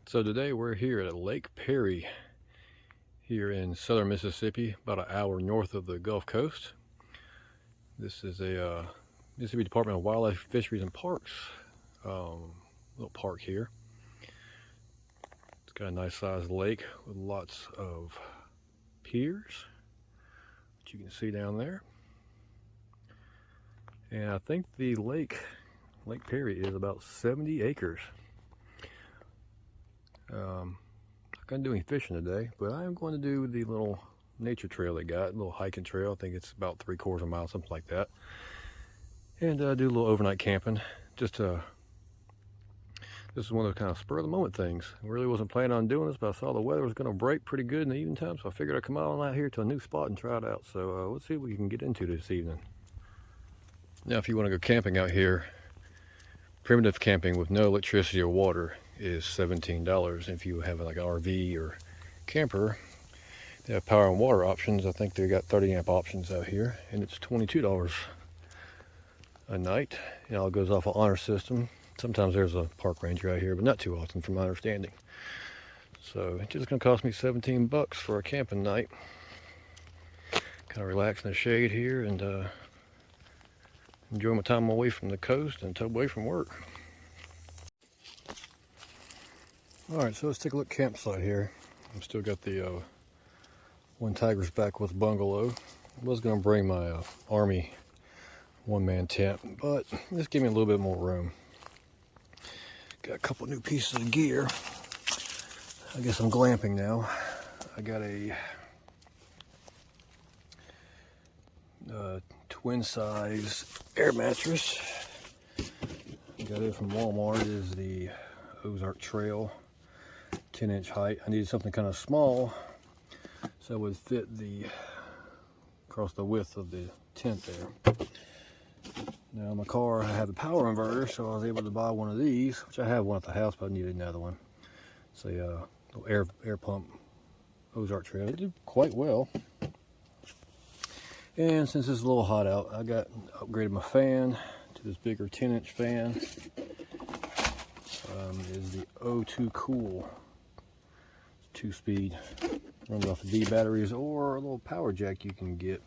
So today we're here at Lake Perry here in southern Mississippi, about an hour north of the Gulf Coast. This is a Mississippi Department of Wildlife, Fisheries and Parks little park here. It's got a nice sized lake with lots of piers, which you can see down there. And I think the Lake Perry is about 70 acres. Not going to do any fishing today, but I am going to do the little nature trail they got, a little hiking trail. I think it's about 3/4 of a mile, something like that. And do a little overnight camping. This is one of the kind of spur of the moment things. I really wasn't planning on doing this, but I saw the weather was going to break pretty good in the evening time, so I figured I'd come out here to a new spot and try it out. So let's see what we can get into this evening. Now, if you want to go camping out here, primitive camping with no electricity or water is $17. If you have like an RV or camper, they have power and water options. I think they got 30 amp options out here, and it's $22 a night. It all goes off an honor system. Sometimes there's a park ranger out here, but not too often from my understanding. So it's just gonna cost me 17 bucks for a camping night. Kind of relax in the shade here and enjoy my time away from the coast and away from work. All right, so let's take a look at campsite here. I've still got the one Tiger's Back with bungalow. I was gonna bring my Army one-man tent, but this gave me a little bit more room. Got a couple new pieces of gear. I guess I'm glamping now. I got a twin size air mattress. Got it from Walmart. It is the Ozark Trail, 10-inch height. I needed something kind of small so it would fit across the width of the tent there. Now in my car I have a power inverter, so I was able to buy one of these, which I have one at the house, but I needed another one. It's a little air pump Ozark Trail. It did quite well. And since it's a little hot out, I upgraded my fan to this bigger 10-inch fan. It is the O2 Cool. It's 2-speed, runs off of D batteries or a little power jack you can get,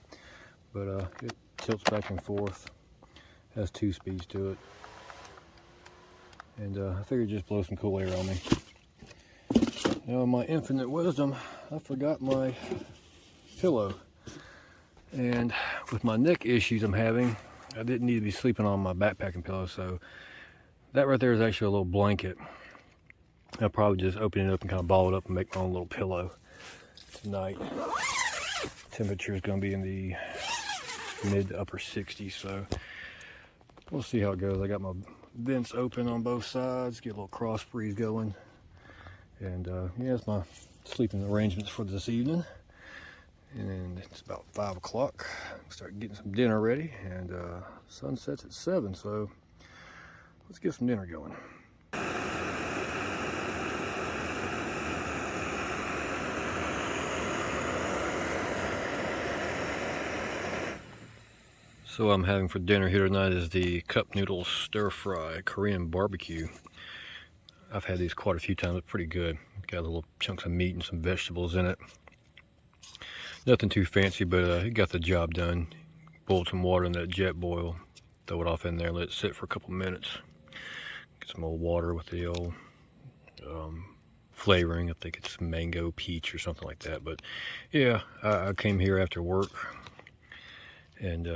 but it tilts back and forth. Has 2 speeds to it, and I figured just blow some cool air on me. Now, in my infinite wisdom, I forgot my pillow, and with my neck issues I'm having, I didn't need to be sleeping on my backpacking pillow, so that right there is actually a little blanket. I'll probably just open it up and kind of ball it up and make my own little pillow tonight. Temperature is going to be in the mid to upper 60s, so we'll see how it goes. I got my vents open on both sides, get a little cross breeze going. And yeah, that's my sleeping arrangements for this evening. And it's about 5 o'clock. Start getting some dinner ready, and sun sets at 7, so let's get some dinner going. So I'm having for dinner here tonight is the cup noodle stir fry Korean barbecue. I've had these quite a few times. It's pretty good. Got little chunks of meat and some vegetables in it. Nothing too fancy, but it got the job done. Boiled some water in that jet boil. Throw it off in there, let it sit for a couple minutes. Get some old water with the old flavoring. I think it's mango, peach, or something like that. But yeah, I came here after work, and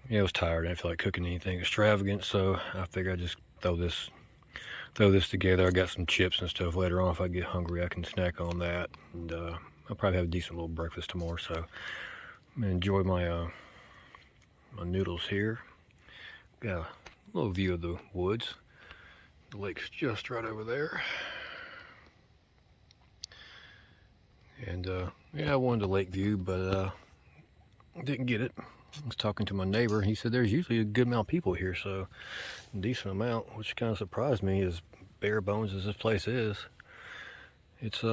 yeah, I was tired. I didn't feel like cooking anything extravagant, so I figured I'd just throw this together. I got some chips and stuff later on. If I get hungry, I can snack on that, and I'll probably have a decent little breakfast tomorrow. So I'm gonna enjoy my my noodles here. Got a little view of the woods. The lake's just right over there, and yeah, I wanted a lake view, but didn't get it. I was talking to my neighbor. He said there's usually a good amount of people here, so a decent amount, which kind of surprised me, as bare bones as this place is. It's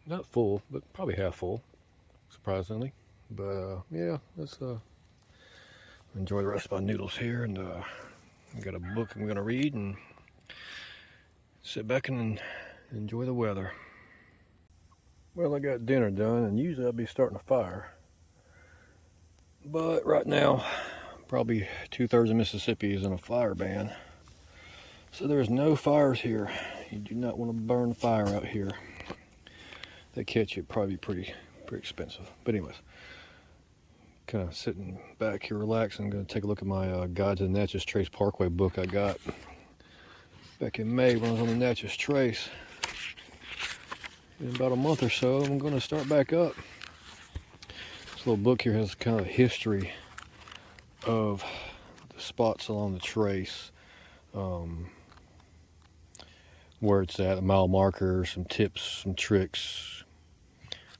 not full, but probably half full, surprisingly. But yeah, let's enjoy the rest of my noodles here, and I got a book I'm gonna read, and sit back and enjoy the weather. Well, I got dinner done, and usually I'd be starting a fire. But right now, probably 2/3 of Mississippi is in a fire ban. So there's no fires here. You do not want to burn a fire out here. If they catch it, probably pretty expensive. But anyways, kind of sitting back here relaxing. I'm going to take a look at my Guide to the Natchez Trace Parkway book I got back in May when I was on the Natchez Trace. In about a month or so, I'm going to start back up. This little book here has kind of a history of the spots along the trace, where it's at, the mile markers, some tips, some tricks,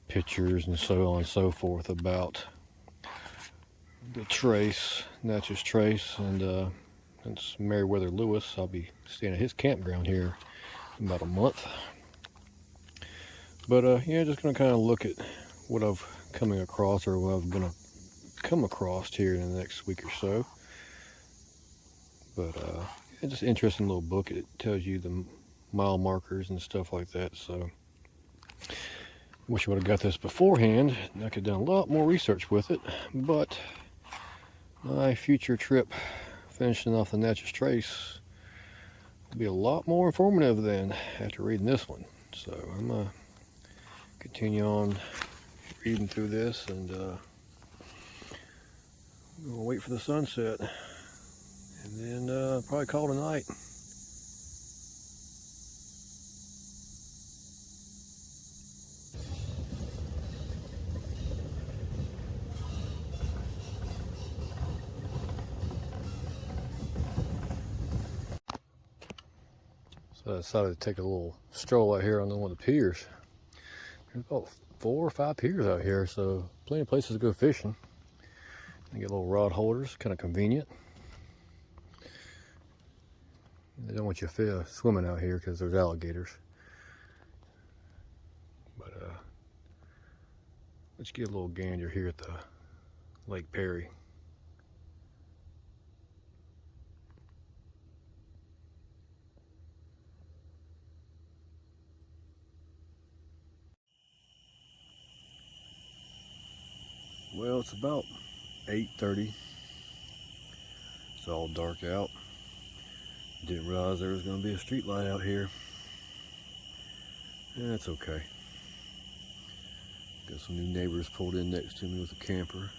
pictures, and so on and so forth about the trace, Natchez Trace. And since Meriwether Lewis, I'll be staying at his campground here in about a month. But yeah, just gonna kind of look at what I've coming across, or what I'm gonna come across here in the next week or so. But it's just an interesting little book. It tells you the mile markers and stuff like that. So wish I would have got this beforehand. I could have done a lot more research with it. But my future trip, finishing off the Natchez Trace, will be a lot more informative than after reading this one. So I'm gonna continue on reading through this, and we'll wait for the sunset, and then probably call it a night. So I decided to take a little stroll out here on one of the piers. There's about 4 or 5 piers out here, so plenty of places to go fishing. You get little rod holders, kind of convenient. They don't want you swimming out here because there's alligators. But let's get a little gander here at the Lake Perry. Well, it's about 8:30. It's all dark out. Didn't realize there was going to be a street light out here. That's okay. Got some new neighbors pulled in next to me with a camper.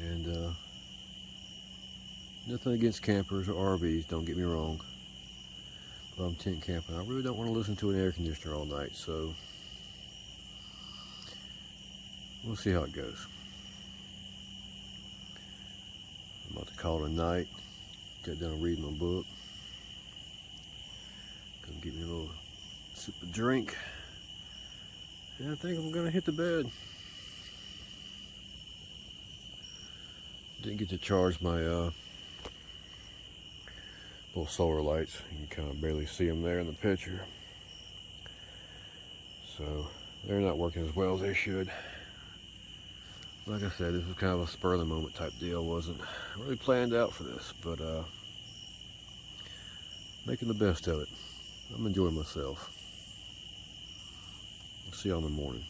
And nothing against campers or RVs, don't get me wrong. But I'm tent camping. I really don't want to listen to an air conditioner all night, so we'll see how it goes. I'm about to call it a night. Got done reading my book. Gonna get me a little sip of drink. And I think I'm gonna hit the bed. Didn't get to charge my little solar lights. You can kind of barely see them there in the picture. So they're not working as well as they should. Like I said, this was kind of a spur of the moment type deal. Wasn't really planned out for this, but making the best of it. I'm enjoying myself. We'll see you in the morning.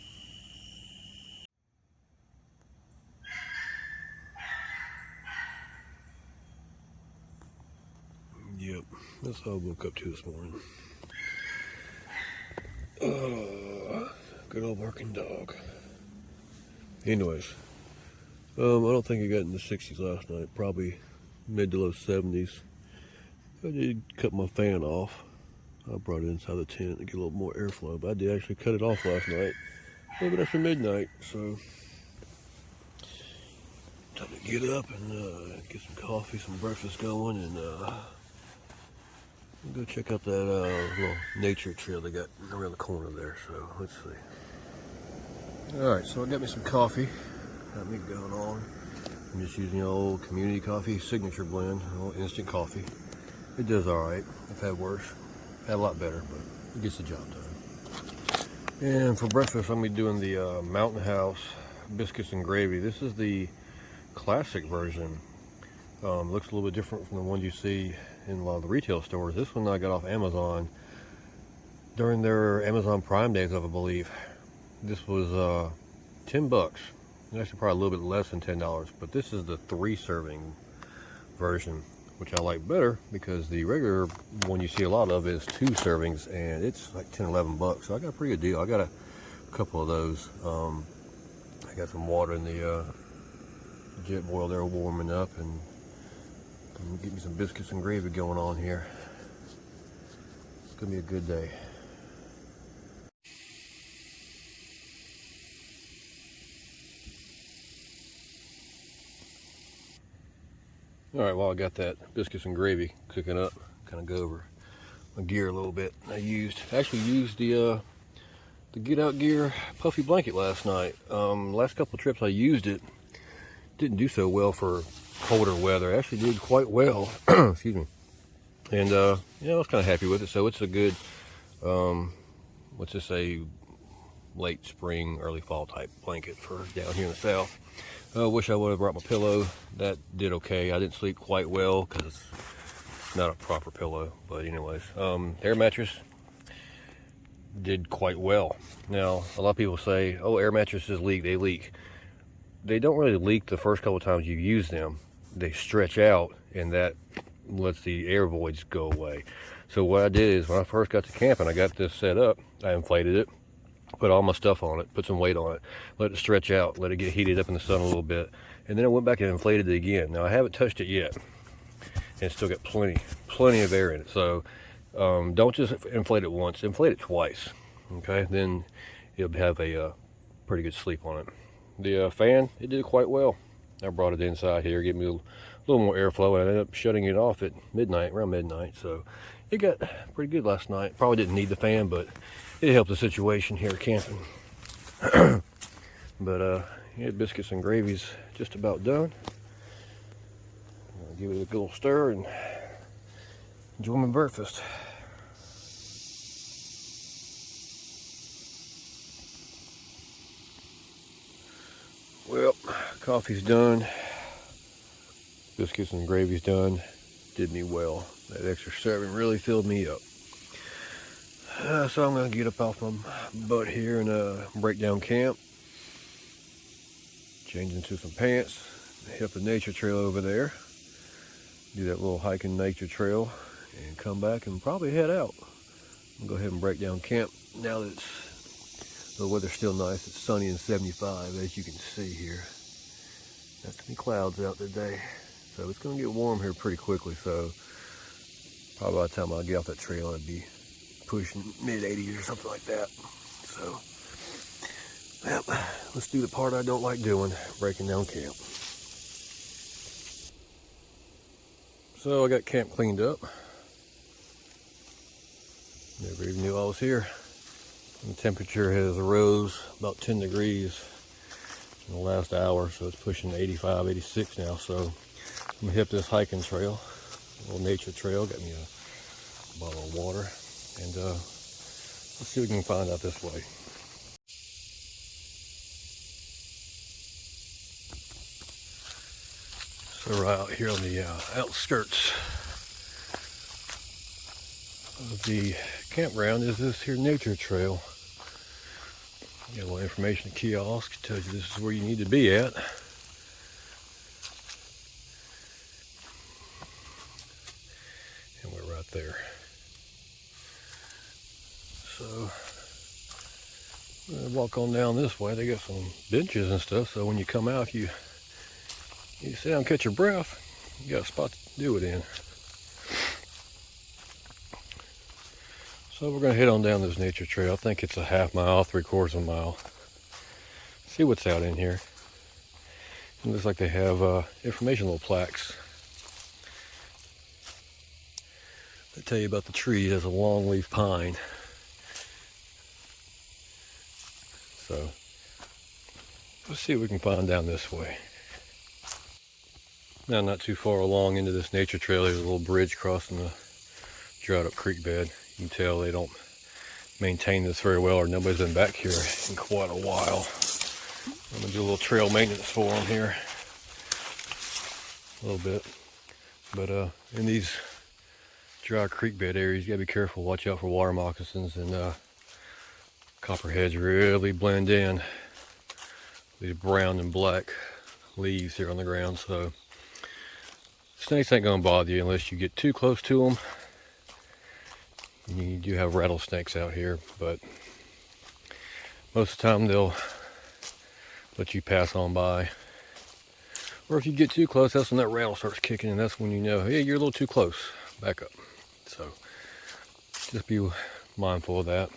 Yep, that's how I woke up to this morning. Good old barking dog. Anyways, I don't think I got in the 60s last night. Probably mid to low 70s. I did cut my fan off. I brought it inside the tent to get a little more airflow, but I did actually cut it off last night, a little bit after midnight. So time to get up and get some coffee, some breakfast going, and go check out that little nature trail they got around the corner there. So let's see. All right, so I got me some coffee. Got me going on. I'm just using the old community coffee signature blend, old instant coffee. It does all right. I've had worse. Had a lot better, but it gets the job done. And for breakfast, I'm gonna be doing the Mountain House biscuits and gravy. This is the classic version. Looks a little bit different from the ones you see in a lot of the retail stores. This one I got off Amazon during their Amazon Prime days, I believe. This was 10 bucks. Actually probably a little bit less than $10, but this is the 3-serving version, which I like better because the regular one you see a lot of is 2 servings, and it's like 10, 11 bucks. So I got a pretty good deal. I got a couple of those. I got some water in the jet boil there warming up, and get me some biscuits and gravy going on here. It's gonna be a good day. All right, well, I got that biscuits and gravy cooking up. Kind of go over my gear a little bit. I actually used the Get Out Gear puffy blanket last night. Last couple of trips I used it. Didn't do so well for colder weather. Actually did quite well. Excuse me. And yeah, I was kind of happy with it. So it's a good, let's just say, late spring, early fall type blanket for down here in the south. I wish I would have brought my pillow. That did okay. I didn't sleep quite well because it's not a proper pillow. But anyways, air mattress did quite well. Now, a lot of people say, oh, air mattresses leak. They leak. They don't really leak the first couple of times you use them. They stretch out, and that lets the air voids go away. So what I did is when I first got to camp and I got this set up, I inflated it, put all my stuff on it, put some weight on it, let it stretch out, let it get heated up in the sun a little bit, and then I went back and inflated it again. Now I haven't touched it yet, and it's still got plenty of air in it. So don't just inflate it once, inflate it twice. Okay, then you'll have a pretty good sleep on it. The fan, it did quite well. I brought it inside here, give me a little more airflow, and I ended up shutting it off at midnight, around midnight. So it got pretty good last night. Probably didn't need the fan, but it helped the situation here camping. But yeah, biscuits and gravy's just about done. I'll give it a good little stir and enjoy my breakfast. Well, coffee's done. Biscuits and gravy's done. Did me well. That extra serving really filled me up. So I'm going to get up off my butt here and break down camp. Change into some pants. Hit the nature trail over there. Do that little hiking nature trail. And come back and probably head out. I'm going to go ahead and break down camp now that the weather's still nice. It's sunny and 75, as you can see here. Not too many clouds out today. So it's going to get warm here pretty quickly. So probably by the time I get off that trail, it'd be pushing mid-80s or something like that. So, well, let's do the part I don't like doing, breaking down camp. So I got camp cleaned up. Never even knew I was here. And the temperature has rose about 10 degrees in the last hour, so it's pushing 85, 86 now. So I'm gonna hit this hiking trail, a little nature trail. Got me a bottle of water, and let's see what we can find out this way. So right out here on the outskirts of the campground is this here nature trail. Got a little information kiosk, tells you this is where you need to be at. And we're right there. So we're gonna walk on down this way. They got some benches and stuff, so when you come out, you sit down and catch your breath, you got a spot to do it in. So we're going to head on down this nature trail. I think it's a half mile, 3/4 of a mile. See what's out in here. It looks like they have information little plaques that tell you about the tree. It has a longleaf pine. So let's see what we can find down this way. Now, not too far along into this nature trail, there's a little bridge crossing the dried up creek bed. You can tell they don't maintain this very well, or nobody's been back here in quite a while. I'm gonna do a little trail maintenance for them here, a little bit. But in these dry creek bed areas, you gotta be careful. Watch out for water moccasins, and copperheads really blend in. These brown and black leaves here on the ground, so snakes ain't gonna bother you unless you get too close to them. You do have rattlesnakes out here, but most of the time they'll let you pass on by. Or if you get too close, that's when that rattle starts kicking, and that's when you know, hey, you're a little too close. Back up. So just be mindful of that.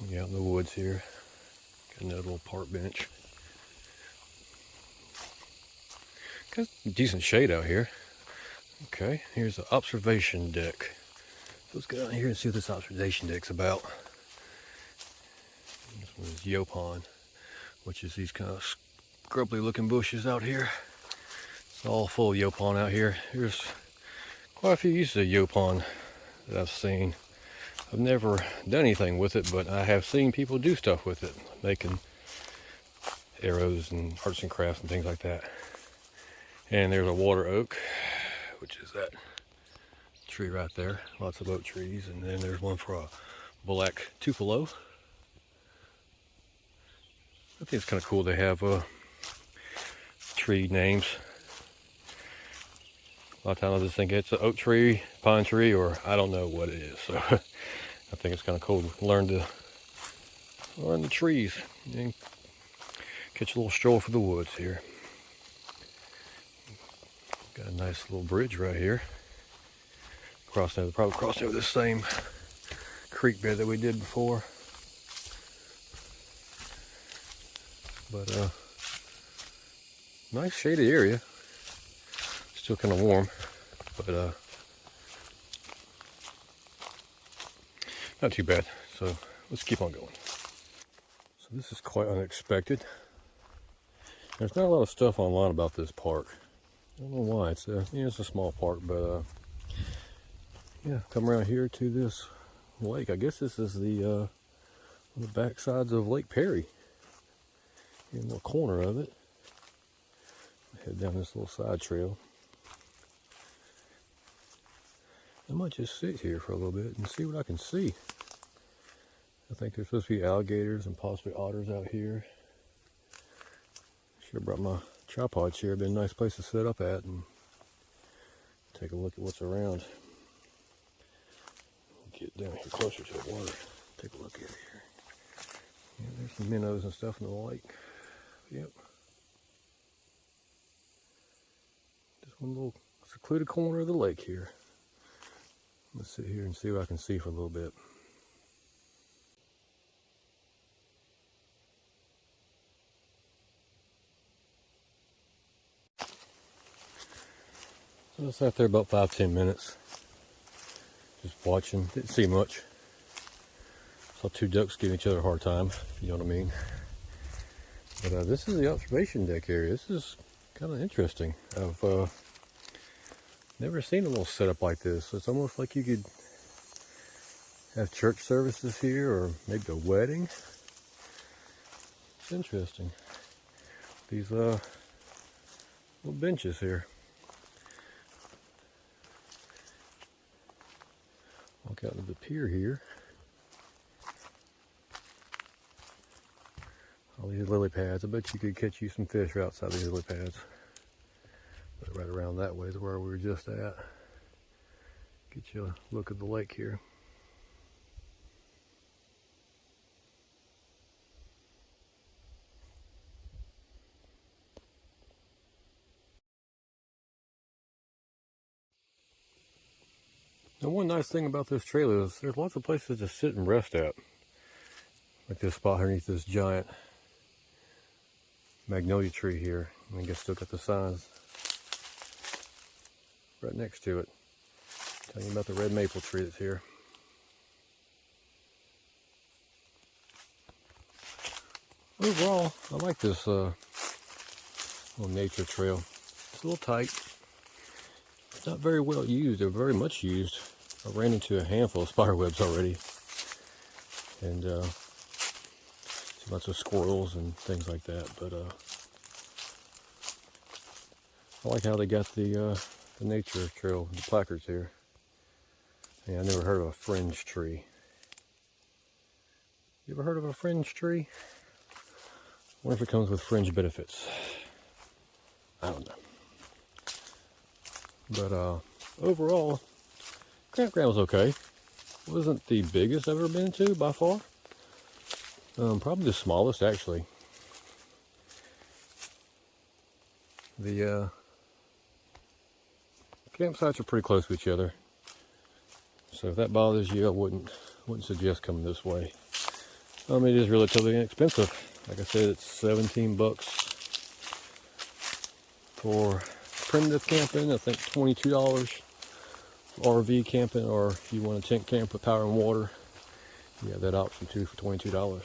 Out in the woods here. Got another little park bench. Got decent shade out here. Okay, here's the observation deck. So let's go down here and see what this observation deck's about. This one is Yopon, which is these kind of scrubbly looking bushes out here. It's all full of Yopon out here. There's quite a few uses of Yopon that I've seen. I've never done anything with it, but I have seen people do stuff with it, making arrows and arts and crafts and things like that. And there's a water oak, which is that tree right there. Lots of oak trees. And then there's one for a black tupelo. I think it's kind of cool they have tree names. A lot of times I just think it's an oak tree, pine tree, or I don't know what it is. So I think it's kind of cool to learn the trees and catch a little stroll for the woods here. Got a nice little bridge right here. Probably crossed over this same creek bed that we did before. But nice shaded area. Still kind of warm, but not too bad. So let's keep on going. So this is quite unexpected. There's not a lot of stuff online about this park. I don't know why. It's a small park, but yeah, come around here to this lake. I guess this is the backsides of Lake Perry. In a little corner of it. Head down this little side trail. I might just sit here for a little bit and see what I can see. I think there's supposed to be alligators and possibly otters out here. Should have brought my tripod chair. It'd been a nice place to set up at and take a look at what's around. Get down here closer to the water. Take a look at it here. Yeah, there's some minnows and stuff in the lake. Yep. Just one little secluded corner of the lake here. Let's sit here and see what I can see for a little bit. So I sat there about 5-10 minutes. Just watching. Didn't see much. Saw two ducks giving each other a hard time, if you know what I mean. But this is the observation deck area. This is kind of interesting. I've never seen a little setup like this. It's almost like you could have church services here, or maybe a wedding. It's interesting. These little benches here. Walk out to the pier here. All these lily pads. I bet you could catch you some fish right outside these lily pads. But right around that way is where we were just at. Get you a look at the lake here. Now, one nice thing about this trail is there's lots of places to sit and rest at. Like this spot underneath this giant magnolia tree here. I guess still got the signs right next to it. Telling you about the red maple tree that's here. Overall, I like this little nature trail. It's a little tight. It's not very well used, or very much used. I ran into a handful of spider webs already. And lots of squirrels and things like that. But I like how they got the nature trail, the placards here. Yeah, I never heard of a fringe tree. You ever heard of a fringe tree? I wonder if it comes with fringe benefits. I don't know. But overall, campground was okay. Wasn't the biggest I've ever been to by far. Probably the smallest actually. The campsites are pretty close to each other. So if that bothers you, I wouldn't suggest coming this way. It is relatively inexpensive. Like I said, it's 17 bucks for primitive camping. I think $22 RV camping, or if you want a tent camp with power and water, you have that option too for $22.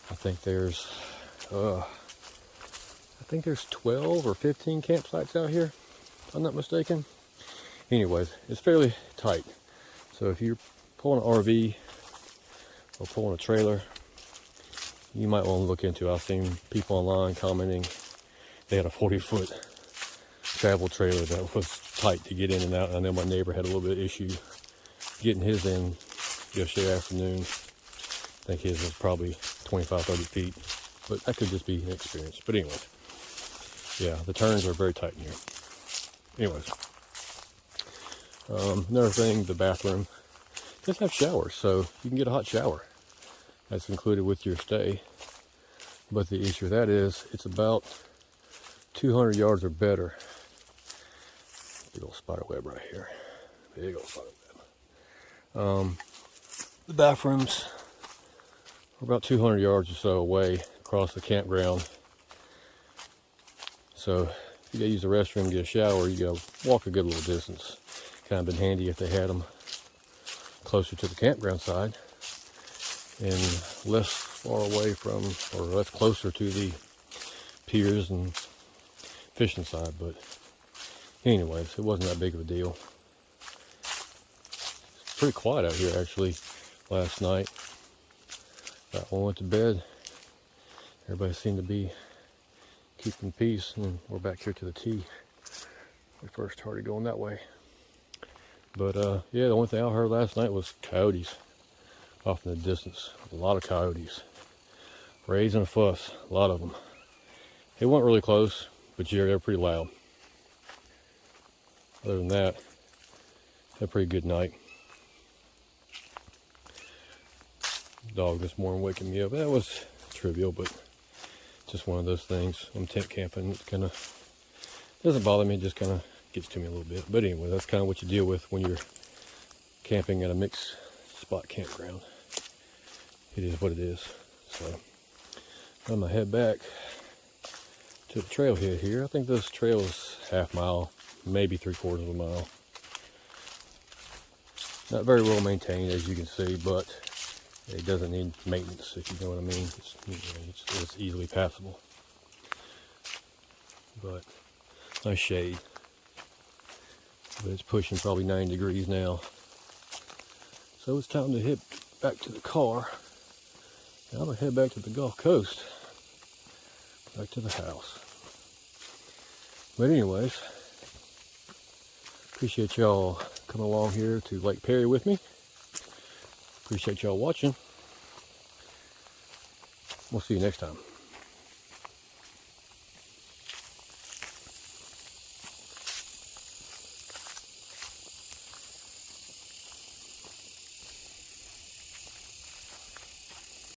I think there's 12 or 15 campsites out here, if I'm not mistaken. Anyways, it's fairly tight. So if you're pulling an RV or pulling a trailer, you might want to look into it. I've seen people online commenting they had a 40-foot travel trailer that was tight to get in and out. I know my neighbor had a little bit of issue getting his in yesterday afternoon. I think his was probably 25, 30 feet, but that could just be an experience. But anyways, yeah, the turns are very tight in here. Anyways, another thing, the bathroom does have showers, so you can get a hot shower. That's included with your stay. But the issue with that is it's about 200 yards or better. Big old spider web right here. Big old spider web. The bathrooms are about 200 yards or so away across the campground. So if you gotta use the restroom, get a shower, you gotta walk a good little distance. Kind of been handy if they had them closer to the campground side and less far away from, or less closer to the piers and fishing side. But anyways, it wasn't that big of a deal. It's pretty quiet out here actually last night. When I went to bed, everybody seemed to be keeping peace, and we're back here to the T. We first started going that way. But yeah, the only thing I heard last night was coyotes off in the distance. A lot of coyotes raising a fuss, a lot of them. They weren't really close, but yeah, they're pretty loud. Other than that, had a pretty good night. Dog this morning waking me up. That was trivial, but just one of those things. I'm tent camping. It kind of doesn't bother me. It just kind of gets to me a little bit. But anyway, that's kind of what you deal with when you're camping at a mixed spot campground. It is what it is. So I'm gonna head back to the trailhead here. I think this trail is half mile, maybe 3/4 of a mile. Not very well maintained, as you can see, but it doesn't need maintenance, if you know what I mean. It's easily passable. But nice shade. But it's pushing probably 9 degrees now. So it's time to head back to the car. Now I'm gonna head back to the Gulf Coast. Back to the house. But anyways, appreciate y'all coming along here to Lake Perry with me. Appreciate y'all watching. We'll see you next time.